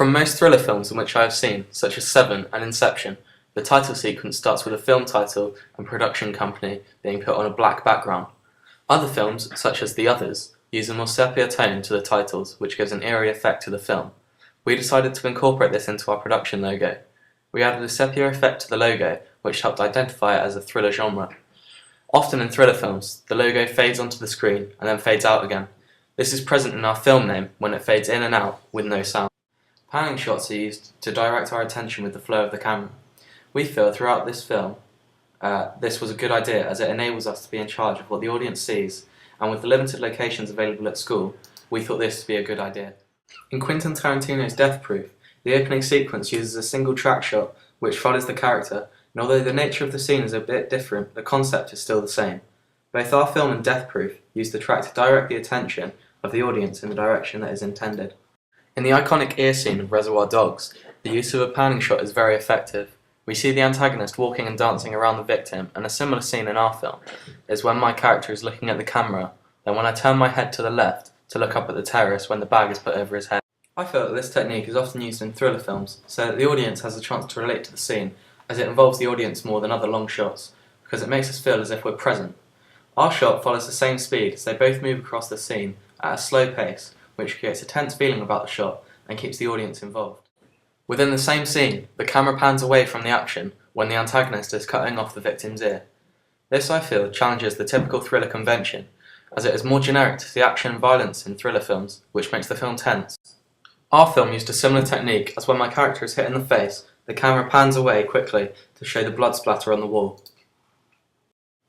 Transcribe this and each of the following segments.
From most thriller films in which I have seen, such as Seven and Inception, the title sequence starts with a film title and production company being put on a black background. Other films, such as The Others, use a more sepia tone to the titles, which gives an eerie effect to the film. We decided to incorporate this into our production logo. We added a sepia effect to the logo, which helped identify it as a thriller genre. Often in thriller films, the logo fades onto the screen and then fades out again. This is present in our film name when it fades in and out with no sound. Panning shots are used to direct our attention with the flow of the camera. We feel throughout this film this was a good idea as it enables us to be in charge of what the audience sees, and with the limited locations available at school, we thought this to be a good idea. In Quentin Tarantino's Death Proof, the opening sequence uses a single track shot which follows the character, and although the nature of the scene is a bit different, the concept is still the same. Both our film and Death Proof use the track to direct the attention of the audience in the direction that is intended. In the iconic ear scene of Reservoir Dogs, the use of a panning shot is very effective. We see the antagonist walking and dancing around the victim, and a similar scene in our film is when my character is looking at the camera, then when I turn my head to the left to look up at the terrorist when the bag is put over his head. I feel that this technique is often used in thriller films, so that the audience has a chance to relate to the scene, as it involves the audience more than other long shots, because it makes us feel as if we're present. Our shot follows the same speed as they both move across the scene at a slow pace, which creates a tense feeling about the shot and keeps the audience involved. Within the same scene, the camera pans away from the action when the antagonist is cutting off the victim's ear. This, I feel, challenges the typical thriller convention, as it is more generic to the action and violence in thriller films, which makes the film tense. Our film used a similar technique, as when my character is hit in the face, the camera pans away quickly to show the blood splatter on the wall.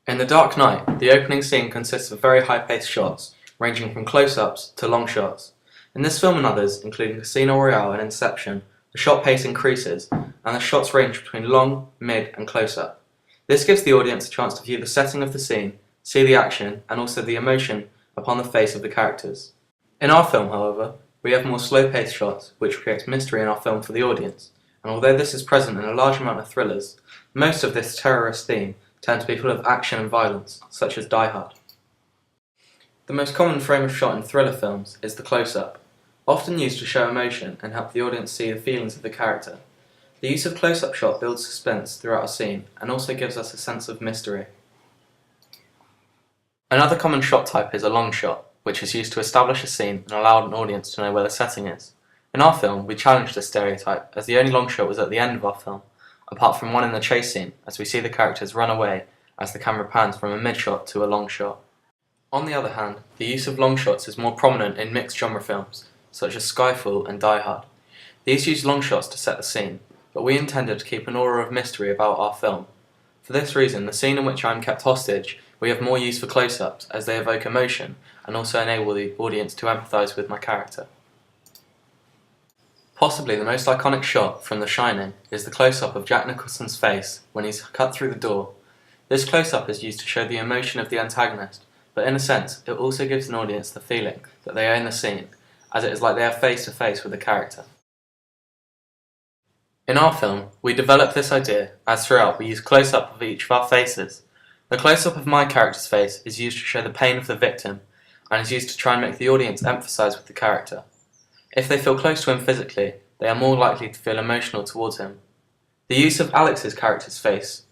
In The Dark Knight, the opening scene consists of very high-paced shots, ranging from close-ups to long shots. In this film and others, including Casino Royale and Inception, the shot pace increases, and the shots range between long, mid, and close-up. This gives the audience a chance to view the setting of the scene, see the action, and also the emotion upon the face of the characters. In our film, however, we have more slow-paced shots, which creates mystery in our film for the audience, and although this is present in a large amount of thrillers, most of this terrorist theme tend to be full of action and violence, such as Die Hard. The most common frame of shot in thriller films is the close-up, often used to show emotion and help the audience see the feelings of the character. The use of close-up shot builds suspense throughout a scene and also gives us a sense of mystery. Another common shot type is a long shot, which is used to establish a scene and allow an audience to know where the setting is. In our film, we challenged this stereotype, as the only long shot was at the end of our film, apart from one in the chase scene, as we see the characters run away as the camera pans from a mid-shot to a long shot. On the other hand, the use of long shots is more prominent in mixed genre films, such as Skyfall and Die Hard. These use long shots to set the scene, but we intended to keep an aura of mystery about our film. For this reason, the scene in which I am kept hostage, we have more use for close-ups, as they evoke emotion and also enable the audience to empathise with my character. Possibly the most iconic shot from The Shining is the close-up of Jack Nicholson's face when he's cut through the door. This close-up is used to show the emotion of the antagonist, but in a sense, it also gives an audience the feeling that they own the scene, as it is like they are face to face with the character. In our film, we developed this idea, as throughout we use close-up of each of our faces. The close-up of my character's face is used to show the pain of the victim, and is used to try and make the audience empathise with the character. If they feel close to him physically, they are more likely to feel emotional towards him. The use of Alex's character's face